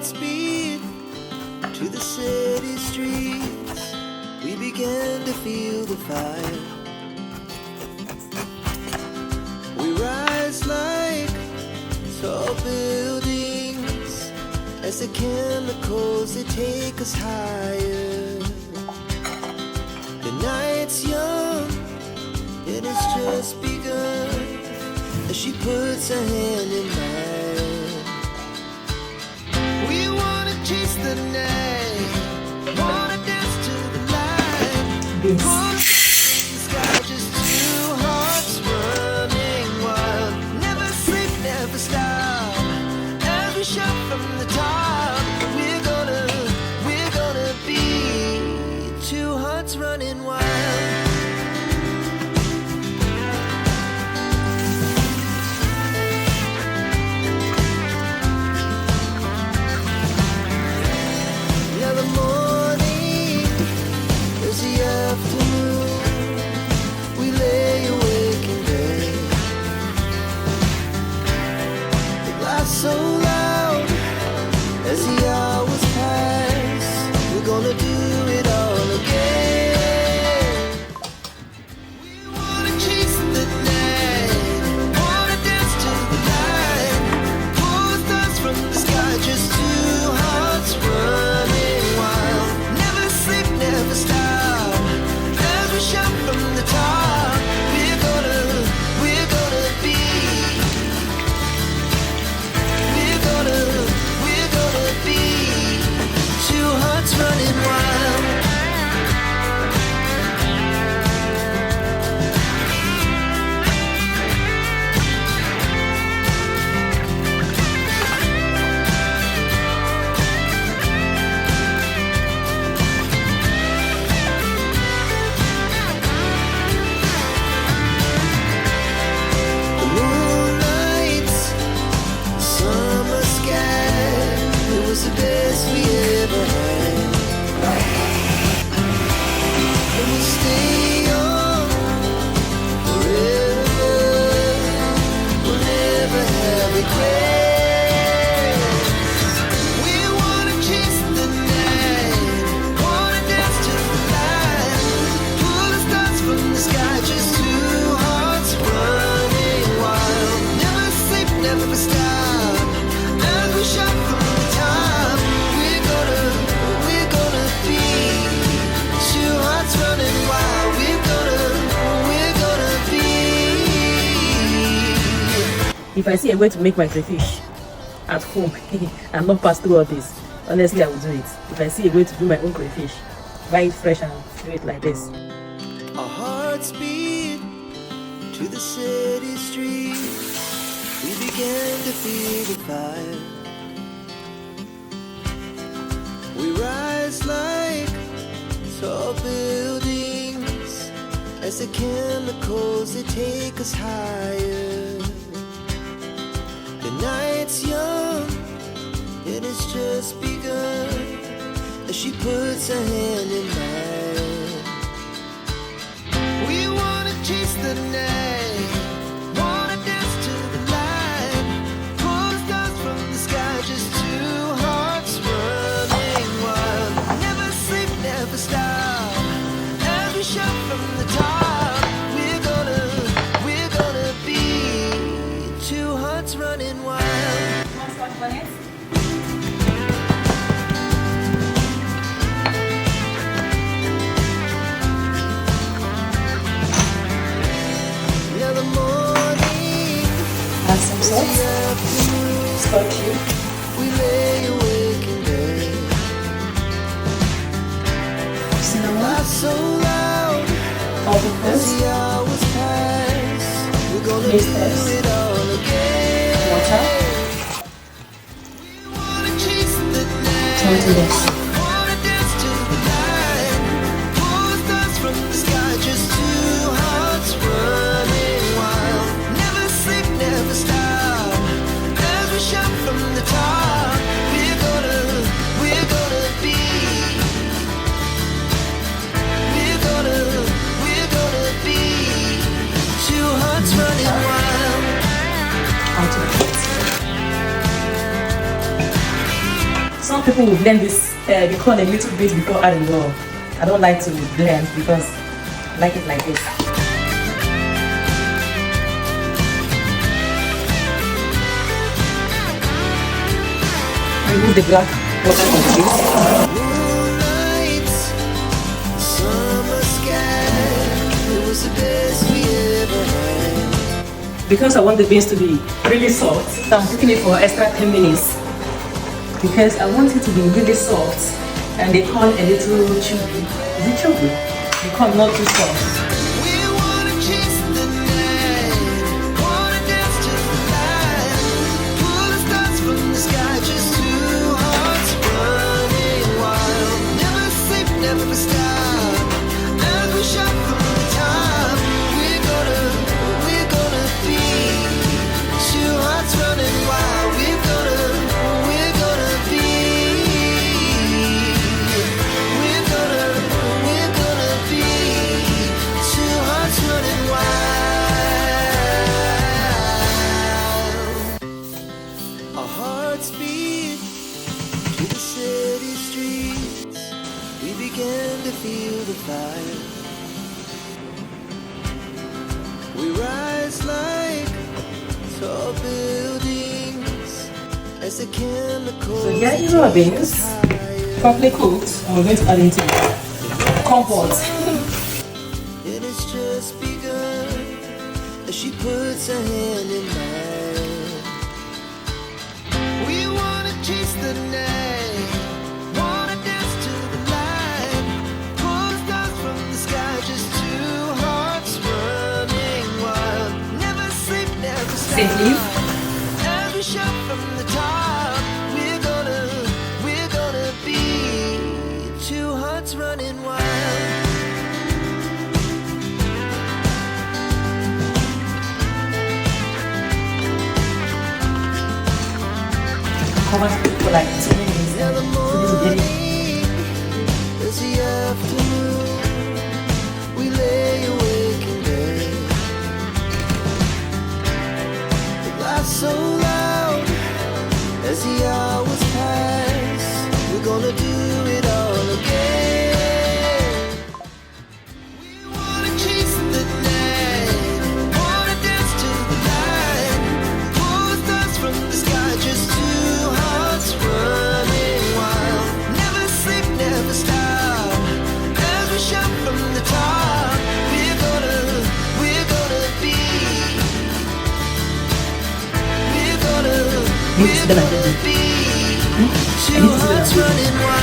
hearts beat to the city streets. We began to feel the fire. We rise like tall buildings as the chemicals they take us higher. The night's young, it has just begun as she puts her hand in mine. We wanna chase the night, wanna dance to the light. Pull the sky, just two hearts running wild. Never sleep, never stop. As we shout from the top, we're gonna be two hearts running wild. Yeah, the morning is the afternoon. We lay awake in bed. The laughs so loud as the hours pass. We're gonna do it all again. We wanna chase the night, wanna dance to the light. Pull the stars from the sky, just two hearts running wild. Never sleep, never stop. As we shout from the top, we're gonna be. We're gonna be two hearts running wild. The moonlight, summer sky, it was the best we ever had. And we stay young forever, we'll never have regrets. We wanna chase the night, wanna dance to the light. Pull the stars from the sky, just two hearts running wild. Never sleep, never stop. As we shout from the top, we're gonna be two hearts running wild. We're gonna be. If I see a way to make my crayfish at home and not pass through all this, honestly, I will do it. If I see a way to do my own crayfish, buy it fresh and do it like this. Our hearts beat to the city streets. We began to feel the fire. We rise like tall buildings as the chemicals they take us higher. The night's young, it has just begun as she puts her hand in mine. We wanna chase the night, wanna dance to the light. Pull the stars from the sky, just two hearts running wild. Never sleep, never stop. As we shout from the top, we're gonna be two hearts running wild. Yeah, the morning Add some is salt, the afternoon. stock cube, We lay awake in bed. cinnamon, Laughs so loud all the as peppers, the hours pass. We're gonna Yes, do yes. it all again. water, We wanna chase the night, something else. wanna dance to the light. Pull the stars from the sky, just two hearts running wild. Never sleep, never stop. As we shout from the top, we're gonna be. We're gonna be two hearts running wild. Out of it. Some people will blend this the corn a little bit before adding oil. I don't like to blend because I like it like this. Remove the black water from the base. Moonlight, summer sky, it was the best we ever had. Because I want the beans to be really soft, so I'm cooking it for extra 10 minutes. Because I want it to be really soft and the corn a little chewy. Is it chewy? The corn not too soft. We wanna chase the night, wanna dance to the light, pull the stars from the sky, just two hearts running wild. Never sleep, never stop, as we shout from the top. We're gonna be two hearts running wild. We're gonna be. We're gonna be two hearts running wild. Our hearts beat to the city streets. We began to feel the fire. We rise like tall buildings as the chemicals. So here you are beans, properly cooked, and we're going to add into compote. And it's just begun as she puts her hand in mine. We wanna chase the night, wanna dance to the light, pull the stars from the sky, just two hearts running wild. Never sleep, never stop. Same leaf. As we shout from the top, we're gonna be two hearts running wild. Cover it for like 2 minutes. Now the So this is ready. morning is the afternoon. We lay awake in bed. The laughs so loud as the hours pass. We're gonna do it all again. We wanna chase the night, wanna dance to the light, pull the stars from the sky, just two hearts running wild. Never sleep, never stop, as we shout from the top. We're gonna be. Mix them like this. Be two hearts running wild.